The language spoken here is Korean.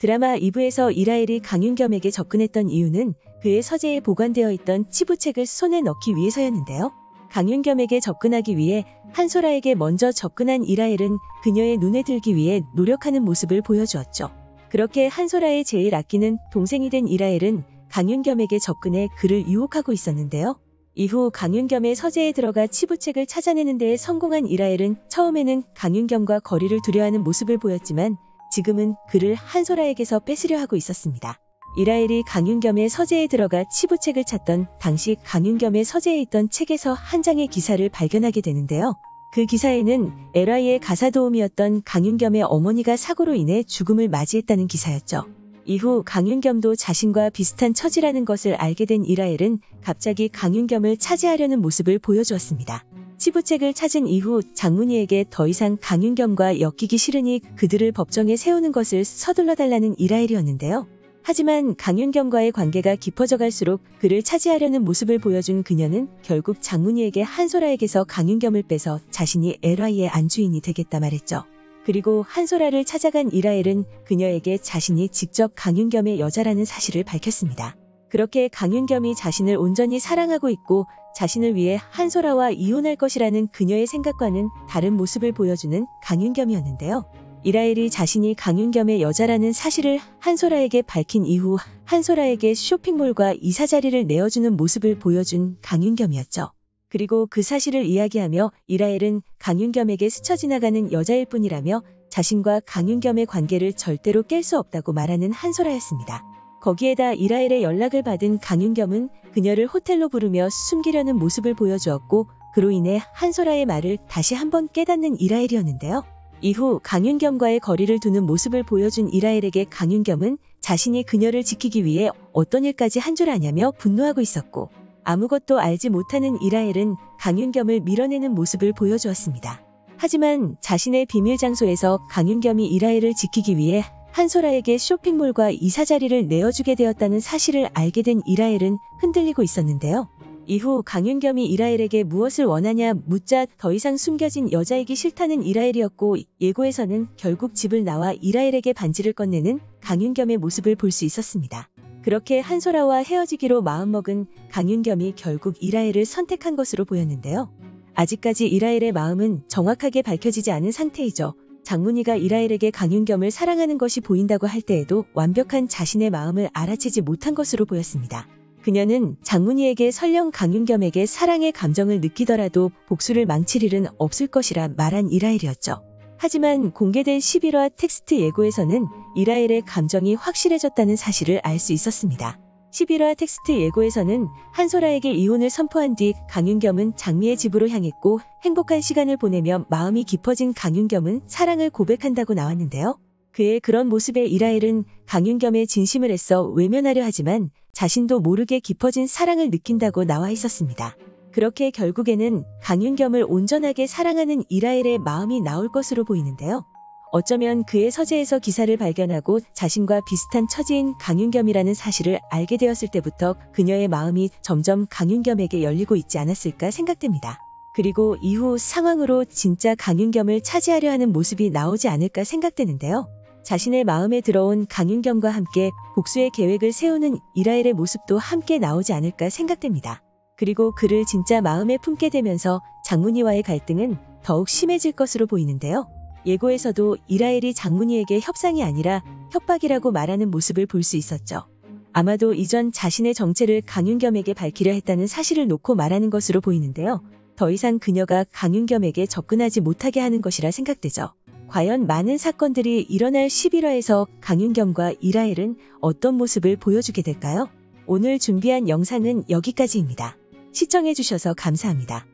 드라마 2부에서 이라엘이 강윤겸에게 접근했던 이유는 그의 서재에 보관되어 있던 치부책을 손에 넣기 위해서였는데요. 강윤겸에게 접근하기 위해 한소라에게 먼저 접근한 이라엘은 그녀의 눈에 들기 위해 노력하는 모습을 보여주었죠. 그렇게 한소라의 제일 아끼는 동생이 된 이라엘은 강윤겸에게 접근해 그를 유혹하고 있었는데요. 이후 강윤겸의 서재에 들어가 치부책을 찾아내는 데에 성공한 이라엘은 처음에는 강윤겸과 거리를 두려워하는 모습을 보였지만 지금은 그를 한소라에게서 뺏으려 하고 있었습니다. 이라엘이 강윤겸의 서재에 들어가 치부책을 찾던 당시 강윤겸의 서재에 있던 책에서 한 장의 기사를 발견하게 되는데요. 그 기사에는 LI의 가사도우미였던 강윤겸의 어머니가 사고로 인해 죽음을 맞이했다는 기사였죠. 이후 강윤겸도 자신과 비슷한 처지라는 것을 알게 된 이라엘은 갑자기 강윤겸을 차지하려는 모습을 보여주었습니다. 치부책을 찾은 이후 장문희에게 더 이상 강윤겸과 엮이기 싫으니 그들을 법정에 세우는 것을 서둘러 달라는 이라엘이었는데요. 하지만 강윤겸과의 관계가 깊어져 갈수록 그를 차지하려는 모습을 보여준 그녀는 결국 장문희에게 한소라에게서 강윤겸을 빼서 자신이 LI의 안주인이 되겠다 말했죠. 그리고 한소라를 찾아간 이라엘은 그녀에게 자신이 직접 강윤겸의 여자라는 사실을 밝혔습니다. 그렇게 강윤겸이 자신을 온전히 사랑하고 있고 자신을 위해 한소라와 이혼할 것이라는 그녀의 생각과는 다른 모습을 보여주는 강윤겸이었는데요. 이라엘이 자신이 강윤겸의 여자라는 사실을 한소라에게 밝힌 이후 한소라에게 쇼핑몰과 이사 자리를 내어주는 모습을 보여준 강윤겸이었죠. 그리고 그 사실을 이야기하며 이라엘은 강윤겸에게 스쳐 지나가는 여자일 뿐이라며 자신과 강윤겸의 관계를 절대로 깰 수 없다고 말하는 한소라였습니다. 거기에다 이라엘의 연락을 받은 강윤겸은 그녀를 호텔로 부르며 숨기려는 모습을 보여주었고 그로 인해 한소라의 말을 다시 한번 깨닫는 이라엘이었는데요. 이후 강윤겸과의 거리를 두는 모습을 보여준 이라엘에게 강윤겸은 자신이 그녀를 지키기 위해 어떤 일까지 한 줄 아냐며 분노하고 있었고 아무것도 알지 못하는 이라엘은 강윤겸을 밀어내는 모습을 보여주었습니다. 하지만 자신의 비밀 장소에서 강윤겸이 이라엘을 지키기 위해 한소라에게 쇼핑몰과 이사 자리를 내어주게 되었다는 사실을 알게 된 이라엘은 흔들리고 있었는데요. 이후 강윤겸이 이라엘에게 무엇을 원하냐 묻자 더 이상 숨겨진 여자이기 싫다는 이라엘이었고 예고에서는 결국 집을 나와 이라엘에게 반지를 건네는 강윤겸의 모습을 볼 수 있었습니다. 그렇게 한소라와 헤어지기로 마음먹은 강윤겸이 결국 이라엘을 선택한 것으로 보였는데요. 아직까지 이라엘의 마음은 정확하게 밝혀지지 않은 상태이죠. 장문희가 이라엘에게 강윤겸을 사랑하는 것이 보인다고 할 때에도 완벽한 자신의 마음을 알아채지 못한 것으로 보였습니다. 그녀는 장문희에게 설령 강윤겸에게 사랑의 감정을 느끼더라도 복수를 망칠 일은 없을 것이라 말한 이라엘이었죠. 하지만 공개된 11화 텍스트 예고에서는 이라엘의 감정이 확실해졌다는 사실을 알 수 있었습니다. 11화 텍스트 예고에서는 한소라에게 이혼을 선포한 뒤 강윤겸은 장미의 집으로 향했고 행복한 시간을 보내며 마음이 깊어진 강윤겸은 사랑을 고백한다고 나왔는데요. 그의 그런 모습에 이라엘은 강윤겸의 진심을 애써 외면하려 하지만 자신도 모르게 깊어진 사랑을 느낀다고 나와 있었습니다. 그렇게 결국에는 강윤겸을 온전하게 사랑하는 이라엘의 마음이 나올 것으로 보이는데요. 어쩌면 그의 서재에서 기사를 발견하고 자신과 비슷한 처지인 강윤겸이라는 사실을 알게 되었을 때부터 그녀의 마음이 점점 강윤겸에게 열리고 있지 않았을까 생각됩니다. 그리고 이후 상황으로 진짜 강윤겸을 차지하려 하는 모습이 나오지 않을까 생각되는데요. 자신의 마음에 들어온 강윤겸과 함께 복수의 계획을 세우는 이라엘의 모습도 함께 나오지 않을까 생각됩니다. 그리고 그를 진짜 마음에 품게 되면서 장문희와의 갈등은 더욱 심해질 것으로 보이는데요. 예고에서도 이라엘이 장문희에게 협상이 아니라 협박이라고 말하는 모습을 볼 수 있었죠. 아마도 이전 자신의 정체를 강윤겸에게 밝히려 했다는 사실을 놓고 말하는 것으로 보이는데요. 더 이상 그녀가 강윤겸에게 접근하지 못하게 하는 것이라 생각되죠. 과연 많은 사건들이 일어날 11화에서 강윤겸과 이라엘은 어떤 모습을 보여주게 될까요? 오늘 준비한 영상은 여기까지입니다. 시청해주셔서 감사합니다.